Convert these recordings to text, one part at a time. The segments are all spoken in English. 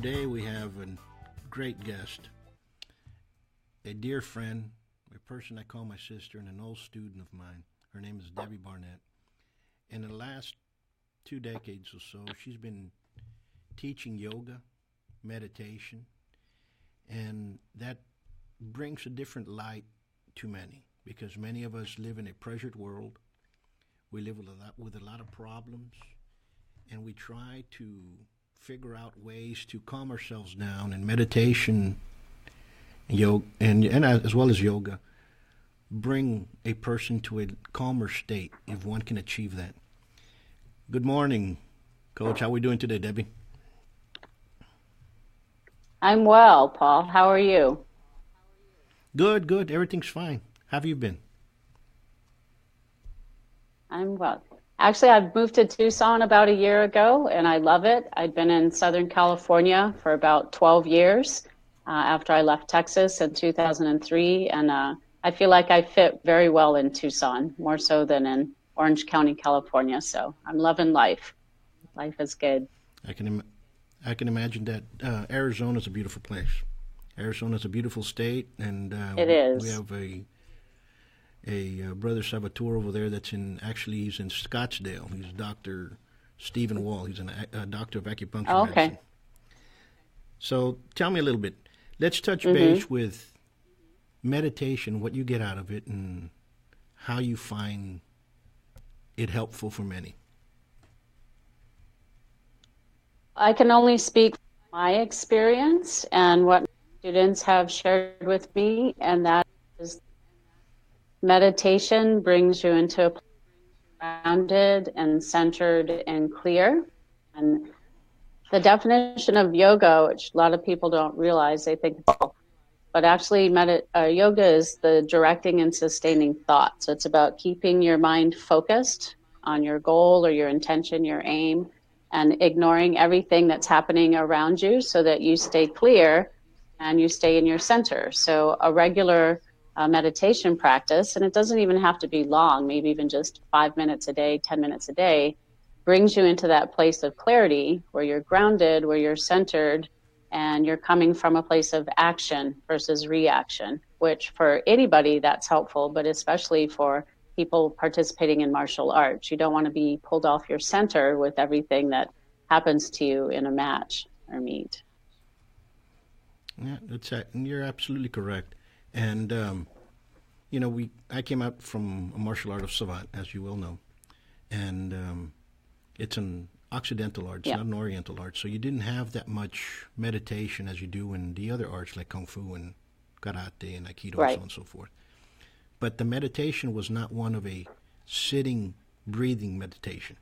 Today we have a great guest, a dear friend, a person I call my sister, and an old student of mine. Her name is Debbie Barnett. In the last 2 decades or so, she's been teaching yoga, meditation, and that brings a different light to many because many of us live in a pressured world. We live with a lot of problems, and we try to figure out ways to calm ourselves down, and meditation, yoga, and as well as yoga, bring a person to a calmer state if one can achieve that. Good morning, Coach. How are we doing today, Debbie? I'm well, Paul. How are you? Good, good. Everything's fine. How have you been? I'm well. Actually, I've moved to Tucson about a year ago, and I love it. I'd been in Southern California for about 12 years after I left Texas in 2003, and I feel like I fit very well in Tucson, more so than in Orange County, California. So I'm loving life. Life is good. I can imagine that. Arizona's a beautiful place. Arizona's a beautiful state, and It is. we have a brother Salvatore over there he's in Scottsdale. He's Dr. Stephen Wall. He's a doctor of acupuncture Oh, okay. medicine. So tell me a little bit. Let's touch base with meditation, what you get out of it, and how you find it helpful for many. I can only speak from my experience and what students have shared with me, and that is meditation brings you into a place grounded and centered and clear. And the definition of yoga, which a lot of people don't realize, they think, but actually yoga is the directing and sustaining thought. So it's about keeping your mind focused on your goal or your intention, your aim, and ignoring everything that's happening around you so that you stay clear and you stay in your center. So a regular meditation practice, and it doesn't even have to be long, maybe even just 5 minutes a day, 10 minutes a day, brings you into that place of clarity where you're grounded, where you're centered, and you're coming from a place of action versus reaction, which for anybody that's helpful, but especially for people participating in martial arts. You don't want to be pulled off your center with everything that happens to you in a match or meet. Yeah, you're absolutely correct. And, I came out from a martial art of Savate, as you well know. And it's an Occidental art, it's not an Oriental art. So you didn't have that much meditation as you do in the other arts like Kung Fu and Karate and Aikido and so on and so forth. But the meditation was not one of a sitting, breathing meditation.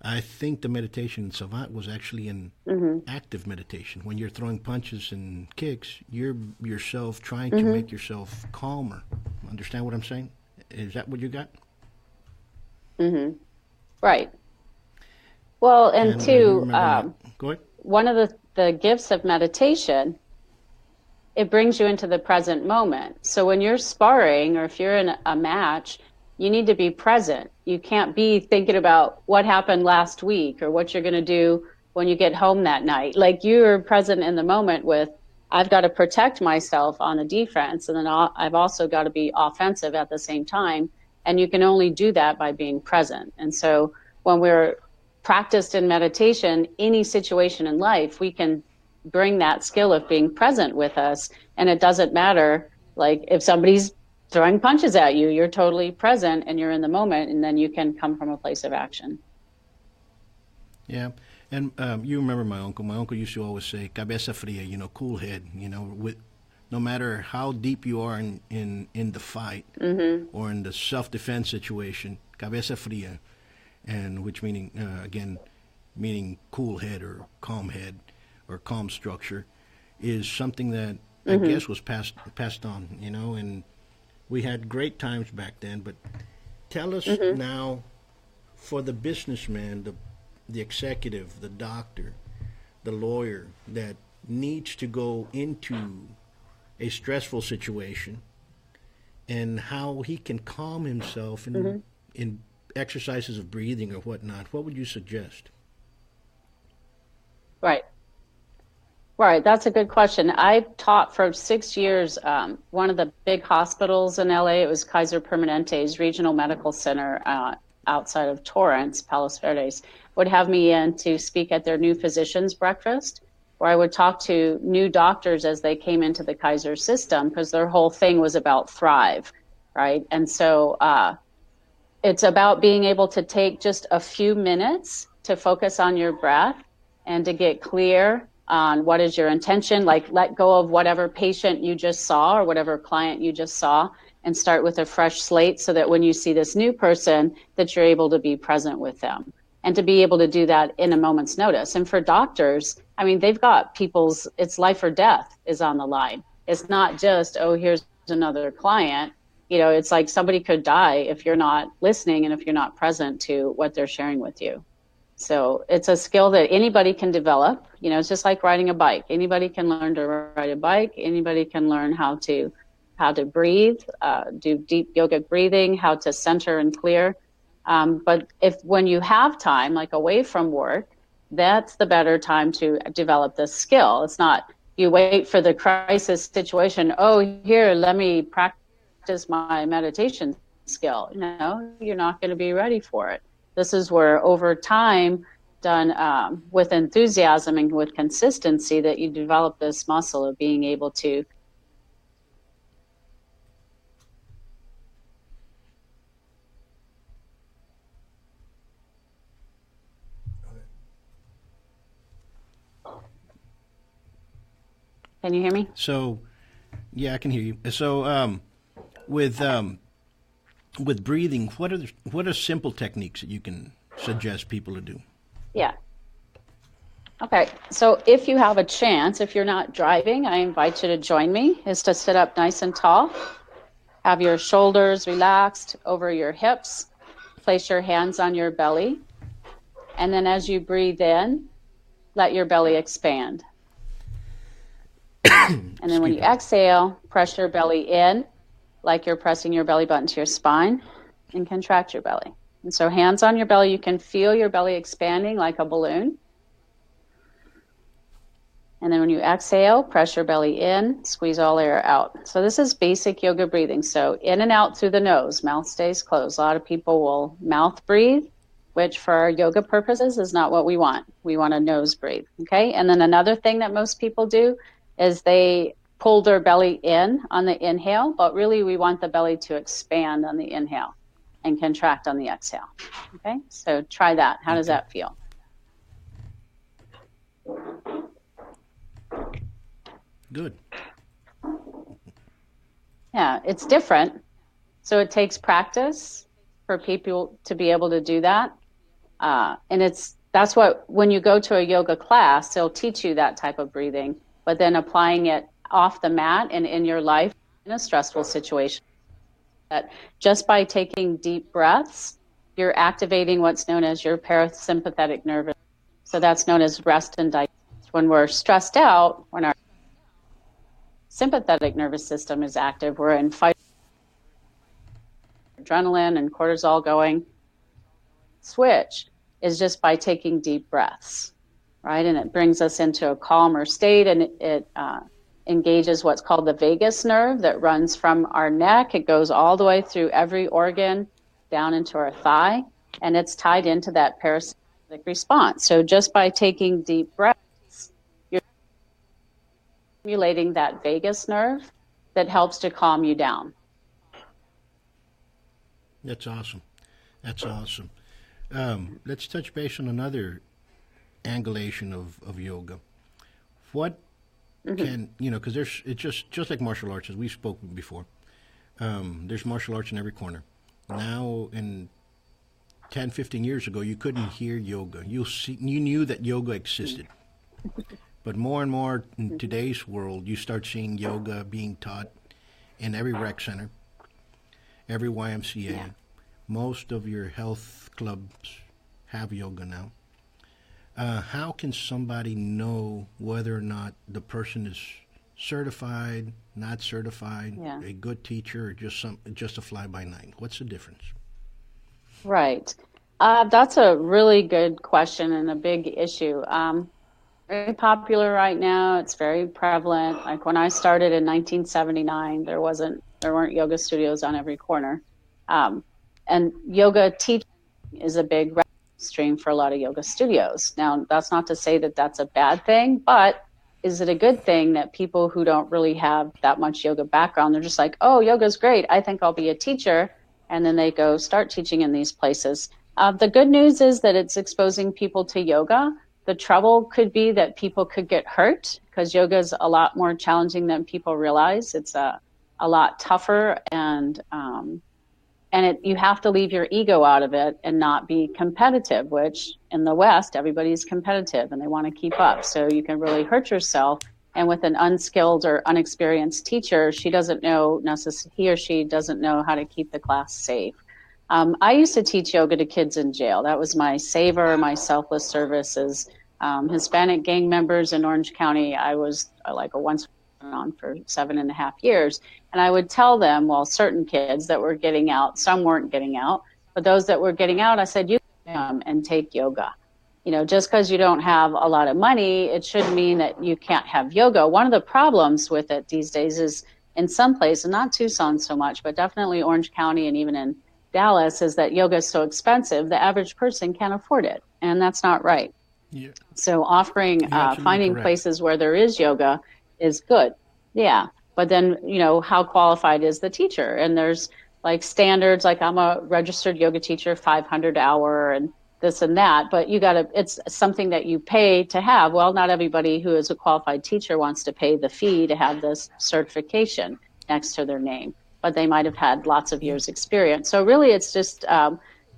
I think the meditation in Savate was actually an active meditation. When you're throwing punches and kicks, you're yourself trying to make yourself calmer. Understand what I'm saying? Is that what you got? Right. Well, and two, Go ahead. one of the gifts of meditation, it brings you into the present moment. So when you're sparring or if you're in a match, you need to be present. You can't be thinking about what happened last week or what you're going to do when you get home that night. Like you're present in the moment with, I've got to protect myself on the defense, and then I've also got to be offensive at the same time. And you can only do that by being present. And so when we're practiced in meditation, any situation in life, we can bring that skill of being present with us. And it doesn't matter, like if somebody's throwing punches at you, you're totally present and you're in the moment, and then you can come from a place of action. Yeah. And you remember my uncle. My uncle used to always say, cabeza fría, cool head, with no matter how deep you are in the fight or in the self-defense situation, cabeza fría, and which meaning cool head or calm structure, is something that I guess was passed on, and we had great times back then. But tell us now, for the businessman, the executive, the doctor, the lawyer that needs to go into a stressful situation, and how he can calm himself in exercises of breathing or whatnot, what would you suggest? Right. Right, that's a good question. I taught for 6 years, one of the big hospitals in LA. It was Kaiser Permanente's Regional Medical Center outside of Torrance, Palos Verdes, would have me in to speak at their new physicians breakfast, where I would talk to new doctors as they came into the Kaiser system, because their whole thing was about thrive, right? And so it's about being able to take just a few minutes to focus on your breath and to get clear on what is your intention, like let go of whatever patient you just saw or whatever client you just saw and start with a fresh slate, so that when you see this new person, that you're able to be present with them and to be able to do that in a moment's notice. And for doctors, I mean, they've got people's, it's life or death is on the line. It's not just, oh, here's another client. You know, it's like somebody could die if you're not listening and if you're not present to what they're sharing with you. So it's a skill that anybody can develop. You know, it's just like riding a bike. Anybody can learn to ride a bike. Anybody can learn how to breathe, do deep yogic breathing, how to center and clear. But when you have time, like away from work, that's the better time to develop this skill. It's not you wait for the crisis situation. Oh, here, let me practice my meditation skill. No, you're not going to be ready for it. This is where over time, done with enthusiasm and with consistency, that you develop this muscle of being able to Can you hear me? So, yeah, I can hear you. So, with breathing, what are simple techniques that you can suggest people to do? Yeah. Okay. So if you have a chance, if you're not driving, I invite you to join me, is to sit up nice and tall. Have your shoulders relaxed over your hips. Place your hands on your belly. And then as you breathe in, let your belly expand. And then when you exhale, press your belly in like you're pressing your belly button to your spine, and contract your belly. And so hands on your belly, you can feel your belly expanding like a balloon. And then when you exhale, press your belly in, squeeze all air out. So this is basic yoga breathing. So in and out through the nose, mouth stays closed. A lot of people will mouth breathe, which for our yoga purposes is not what we want. We want a nose breathe, okay? And then another thing that most people do is they pull their belly in on the inhale, but really we want the belly to expand on the inhale and contract on the exhale, okay? So try that. How does that feel? Good. Yeah, it's different. So it takes practice for people to be able to do that. And that's what, when you go to a yoga class, they'll teach you that type of breathing, but then applying it off the mat and in your life in a stressful situation. That just by taking deep breaths, you're activating what's known as your parasympathetic nervous. So that's known as rest and digest. When we're stressed out, when our sympathetic nervous system is active, we're in fight, adrenaline and cortisol going. Switch is just by taking deep breaths, right? And it brings us into a calmer state, and it engages what's called the vagus nerve that runs from our neck. It goes all the way through every organ down into our thigh, and it's tied into that parasympathetic response. So just by taking deep breaths, you're stimulating that vagus nerve that helps to calm you down. That's awesome. That's awesome. Let's touch base on another angulation of yoga. What can, because it's just like martial arts, as we spoke before. There's martial arts in every corner. Now, in 10, 15 years ago, you couldn't hear yoga. You knew that yoga existed. But more and more in today's world, you start seeing yoga being taught in every rec center, every YMCA. Yeah. Most of your health clubs have yoga now. How can somebody know whether or not the person is certified, not certified, a good teacher, or just a fly-by-night? What's the difference? Right. That's a really good question and a big issue. very popular right now. It's very prevalent. Like when I started in 1979, there weren't yoga studios on every corner. And yoga teaching is a big revenue stream for a lot of yoga studios. Now, that's not to say that that's a bad thing, but is it a good thing that people who don't really have that much yoga background, they're just like, oh, yoga's great, I think I'll be a teacher. And then they go start teaching in these places. The good news is that it's exposing people to yoga. The trouble could be that people could get hurt because yoga is a lot more challenging than people realize. It's a lot tougher, and you have to leave your ego out of it and not be competitive, which in the West, everybody's competitive and they want to keep up. So you can really hurt yourself. And with an unskilled or unexperienced teacher, he or she doesn't know how to keep the class safe. I used to teach yoga to kids in jail. That was my saver, my selfless service is Hispanic gang members in Orange County. I was like a once on for 7.5 years. And I would tell them, well, certain kids that were getting out, some weren't getting out, but those that were getting out, I said, you can come and take yoga. Just because you don't have a lot of money, it shouldn't mean that you can't have yoga. One of the problems with it these days is in some places, not Tucson so much, but definitely Orange County and even in Dallas, is that yoga is so expensive, the average person can't afford it. And that's not right. Yeah. So finding correct. Places where there is yoga is good. Yeah. But then, how qualified is the teacher? And there's like standards, like I'm a registered yoga teacher, 500 hour and this and that, but it's something that you pay to have. Well, not everybody who is a qualified teacher wants to pay the fee to have this certification next to their name, but they might have had lots of years experience. So really it's just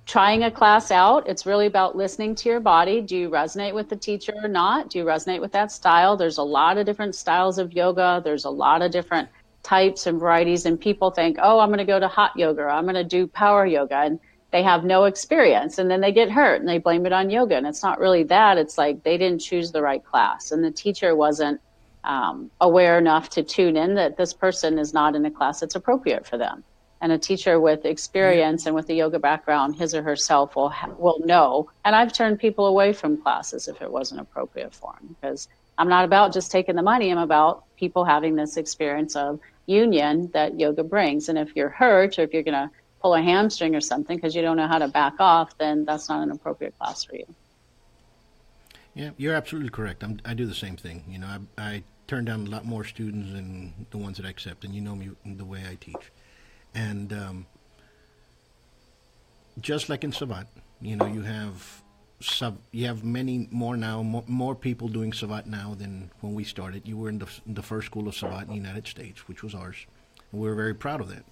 trying a class out. It's really about listening to your body. Do you resonate with the teacher or not? Do you resonate with that style? There's a lot of different styles of yoga. There's a lot of different types and varieties, and people think, oh, I'm going to go to hot yoga, or I'm going to do power yoga, and they have no experience, and then they get hurt and they blame it on yoga. And it's not really that. It's like they didn't choose the right class, and the teacher wasn't aware enough to tune in that this person is not in a class that's appropriate for them. And a teacher with experience and with a yoga background, his or herself will know. And I've turned people away from classes if it wasn't appropriate for them, because I'm not about just taking the money. I'm about people having this experience of union that yoga brings. And if you're hurt, or if you're going to pull a hamstring or something because you don't know how to back off, then that's not an appropriate class for you. Yeah, you're absolutely correct. I do the same thing. I turn down a lot more students than the ones that I accept, and me the way I teach. And just like in Savat, you have many more now, more people doing Savat now than when we started. You were in the first school of Savat in the United States, which was ours, and we were very proud of that.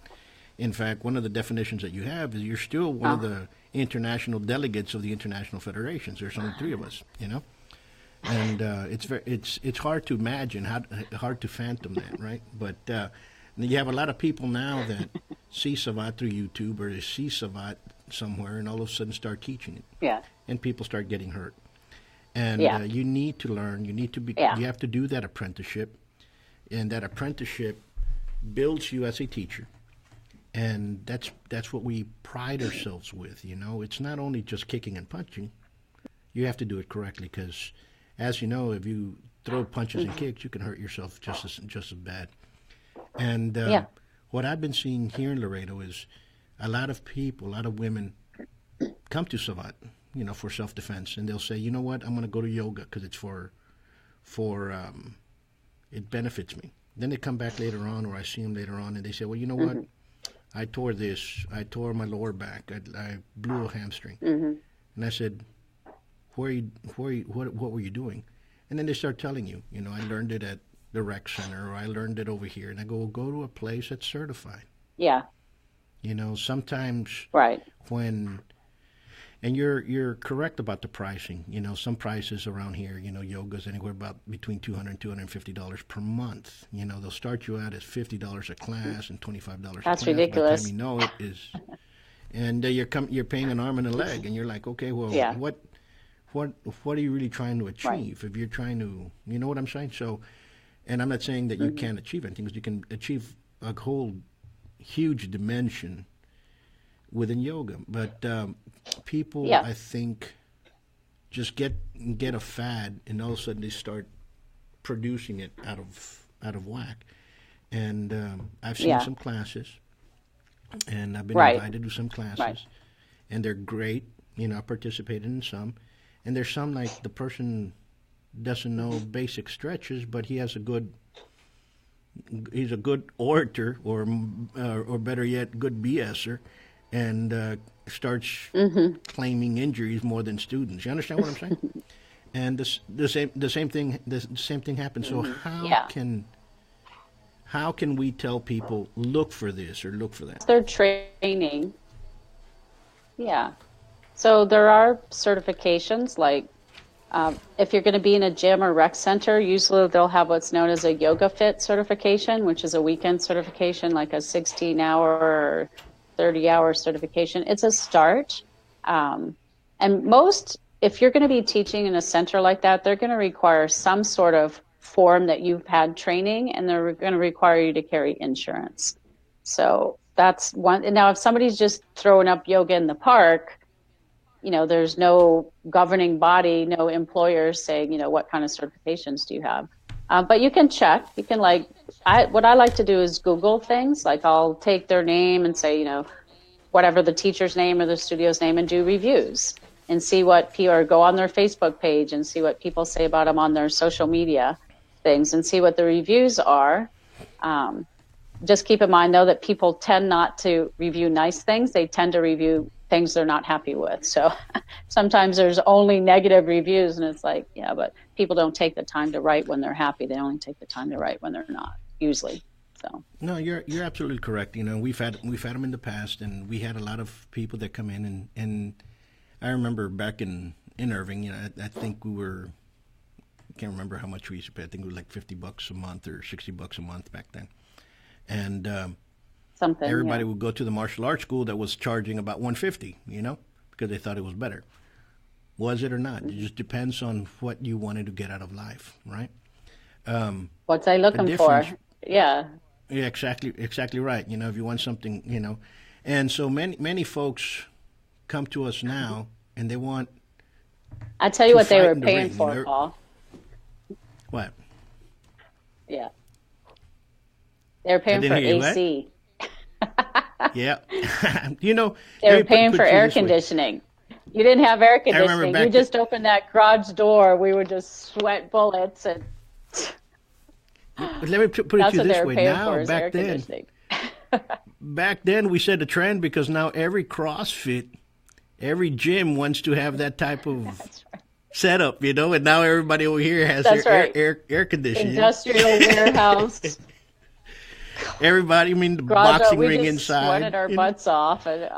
In fact, one of the definitions that you have is you're still one of the international delegates of the international federations. There's only 3 of us, and it's hard to imagine, hard to fathom that, right? But you have a lot of people now that see Savat through YouTube, or they see Savat somewhere, and all of a sudden start teaching it. Yeah. And people start getting hurt. And you need to learn. You need to be. Yeah. You have to do that apprenticeship, and that apprenticeship builds you as a teacher. And that's what we pride ourselves with. It's not only just kicking and punching. You have to do it correctly, because, as you know, if you throw punches and kicks, you can hurt yourself just as bad. And what I've been seeing here in Laredo is a lot of women come to Savat, for self-defense, and they'll say, you know what, I'm going to go to yoga because it's for it benefits me. Then they come back later on, or I see them later on, and they say, well, you know what, I tore my lower back, I blew a hamstring. And I said, what were you doing? And then they start telling you, I learned it at the rec center, or I learned it over here. And I go to a place that's certified. Yeah. Sometimes and you're correct about the pricing. Some prices around here, yoga's anywhere about between $200 and $250 per month. They'll start you out at $50 a class and $25 a class. That's ridiculous. By the time you know it is, and you're paying an arm and a leg, and you're like, okay, well, what are you really trying to achieve? Right. If you're trying to, you know what I'm saying? So, and I'm not saying that you can't achieve anything, because you can achieve a whole huge dimension within yoga. But people, I think, just get a fad, and all of a sudden they start producing it out of whack. And I've seen some classes, and I've been invited to do some classes, and they're great. You know, I participated in some, and there's some like the person doesn't know basic stretches, but he's a good orator, or better yet, good BSer, and starts claiming injuries more than students. You understand what I'm saying? And the same thing happens. So how can we tell people, look for this or look for that? Their training. Yeah. So there are certifications, like if you're going to be in a gym or rec center, usually they'll have what's known as a Yoga Fit certification, which is a weekend certification, like a 16-hour or 30-hour certification. It's a start. And if you're going to be teaching in a center like that, they're going to require some sort of form that you've had training, and they're going to require you to carry insurance. So that's one. Now, if somebody's just throwing up yoga in the park, you know, there's no governing body, no employers saying, you know, what kind of certifications do you have? But you can check. You can what I like to do is Google things. Like I'll take their name and say, you know, whatever the teacher's name or the studio's name, and do reviews and see or go on their Facebook page and see what people say about them on their social media things and see what the reviews are. Just keep in mind, though, that people tend not to review nice things. They tend to review things they're not happy with. So sometimes there's only negative reviews, and it's like, yeah, but people don't take the time to write when they're happy. They only take the time to write when they're not, usually. So no, you're absolutely correct. You know, we've had them in the past, and we had a lot of people that come in, and I remember back in Irving, you know, I think we were, I can't remember how much we used to pay. I think it was like $50 a month or $60 a month back then. And everybody would go to the martial arts school that was charging about $150, you know, because they thought it was better. Was it or not? It just depends on what you wanted to get out of life, right? What's I looking for? Yeah. Yeah, exactly right. You know, if you want something, you know, and so many folks come to us now, and they want. I tell you what they were paying for, you know? Paul. What? Yeah. They were paying for AC. Yeah. You know, they were paying for air conditioning. You didn't have air conditioning. You just opened that garage door. We would just sweat bullets. And let me put it to you this way. Now, back then we set a trend, because now every CrossFit, every gym wants to have that type of setup, you know, and now everybody over here has air conditioning. Industrial warehouse. Everybody, I mean, the boxing ring inside. We just sweated our butts off, and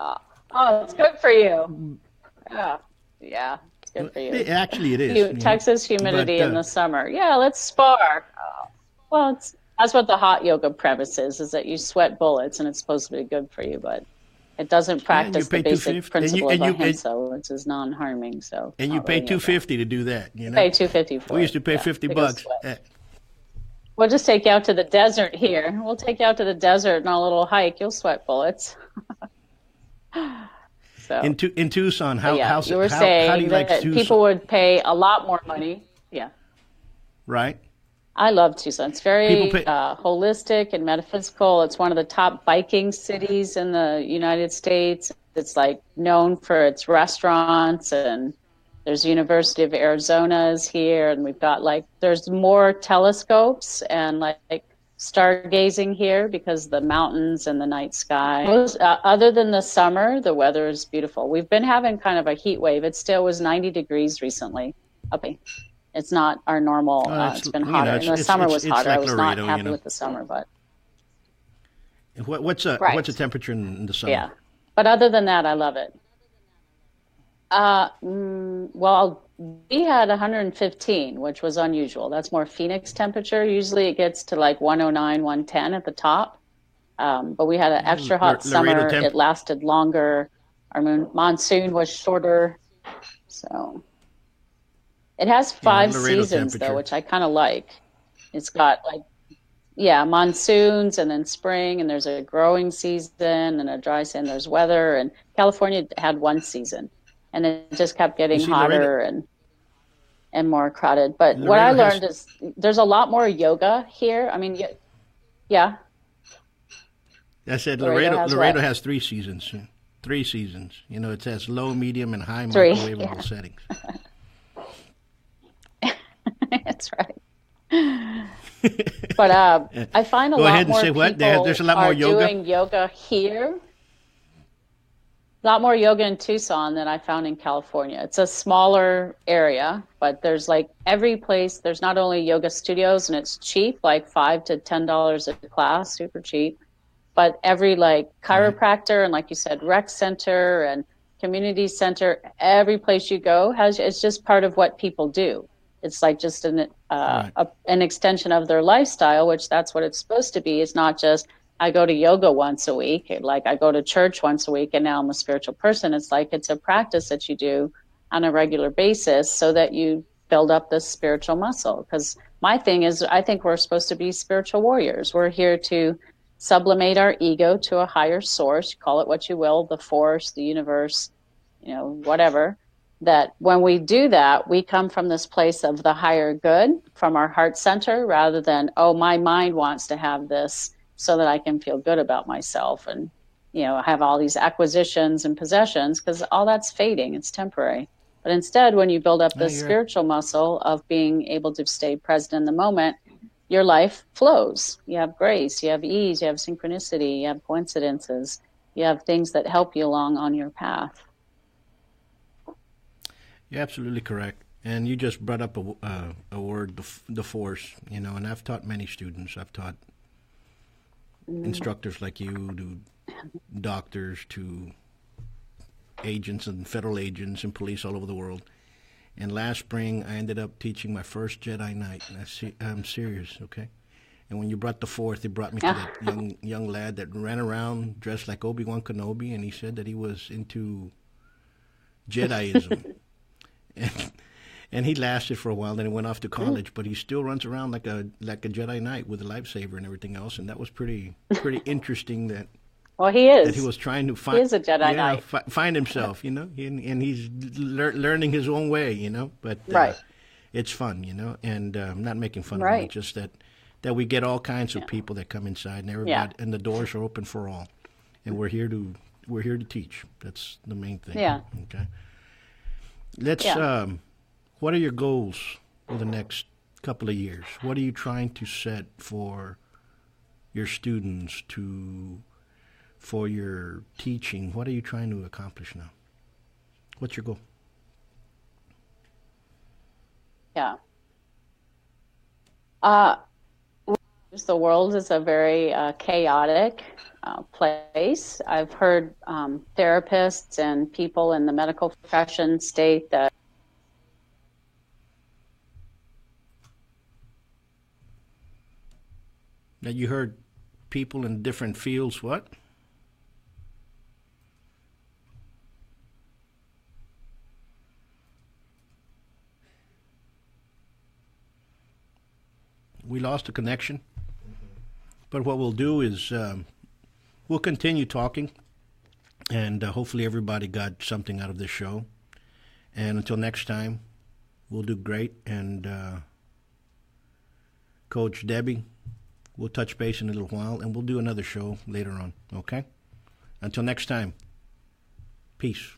it's good for you. Yeah, it's good for you. Actually, it is. Texas humidity in the summer. Yeah, let's spar. Well, that's what the hot yoga premise is that you sweat bullets, and it's supposed to be good for you, but it doesn't practice the basic principle of ahimsa, which is non-harming. So, and you pay $250 to do that. You know, pay $250 for it. We used to pay $50. We'll just take you out to the desert here. We'll take you out to the desert on a little hike. You'll sweat bullets. So in Tucson, how you were saying how do you that like Tucson? People would pay a lot more money. Yeah. Right. I love Tucson. It's very holistic and metaphysical. It's one of the top biking cities in the United States. It's like known for its restaurants, and there's University of Arizona is here, and we've got there's more telescopes and like stargazing here because of the mountains and the night sky. Other than the summer, the weather is beautiful. We've been having kind of a heat wave. It still was 90 degrees recently. Okay. It's not our normal. It's been hotter. And the summer was hotter. I was not happy with the summer, but. What's the temperature in the summer? Yeah. But other than that, I love it. Well, we had 115, which was unusual. That's more Phoenix temperature. Usually it gets to 109, 110 at the top. But we had an extra hot summer. It lasted longer. Our monsoon was shorter. So it has 5 seasons, though, which I kind of like. It's got monsoons and then spring, and there's a growing season and a dry season. There's weather, and California had 1 season. And it just kept getting hotter, and and more crowded. But what I learned is there's a lot more yoga here. I mean, yeah. I said Laredo has 3 seasons. 3 seasons. You know, it has low, medium, and high microwavable settings. That's right. But I find a lot more people There's a lot more yoga? doing yoga here. A lot more yoga in Tucson than I found in California. It's a smaller area, but there's like every place. There's not only yoga studios, and it's cheap, like $5 to $10 a class, super cheap. But every like chiropractor and, like you said, rec center and community center, every place you go it's just part of what people do. It's like just an extension of their lifestyle, which that's what it's supposed to be. It's not just I go to yoga once a week, like I go to church once a week, and now I'm a spiritual person. It's like it's a practice that you do on a regular basis so that you build up this spiritual muscle. Because my thing is, I think we're supposed to be spiritual warriors. We're here to sublimate our ego to a higher source, call it what you will, the force, the universe, you know, whatever. That when we do that, we come from this place of the higher good, from our heart center, rather than, oh, my mind wants to have this so that I can feel good about myself and, you know, have all these acquisitions and possessions, because all that's fading. It's temporary. But instead, when you build up this spiritual muscle of being able to stay present in the moment, your life flows. You have grace, you have ease, you have synchronicity, you have coincidences, you have things that help you along on your path. You're absolutely correct. And you just brought up a word, the force, you know, and I've taught many students. I've taught instructors like you, to doctors, to agents and federal agents and police all over the world. And last spring, I ended up teaching my first Jedi Knight. And I'm serious, okay? And when you brought the fourth, it brought me to that young lad that ran around dressed like Obi-Wan Kenobi, and he said that he was into Jediism. And he lasted for a while, then he went off to college, but he still runs around like a Jedi Knight with a lightsaber and everything else, and that was pretty interesting that. Well, he is. That he was trying to find. He is a Jedi Knight. Find himself, you know, and he's learning his own way, you know. But it's fun, you know, and I'm not making fun of it. Just that we get all kinds of people that come inside, and everybody, and the doors are open for all, and we're here to teach. That's the main thing. Yeah. Okay. Let's. What are your goals for the next couple of years? What are you trying to set for your students, for your teaching? What are you trying to accomplish now? What's your goal? Yeah. The world is a very chaotic place. I've heard therapists and people in the medical profession state that you heard people in different fields, what? We lost a connection. But what we'll do is we'll continue talking, and hopefully everybody got something out of this show. And until next time, we'll do great. And Coach Debbie, we'll touch base in a little while, and we'll do another show later on, okay? Until next time, peace.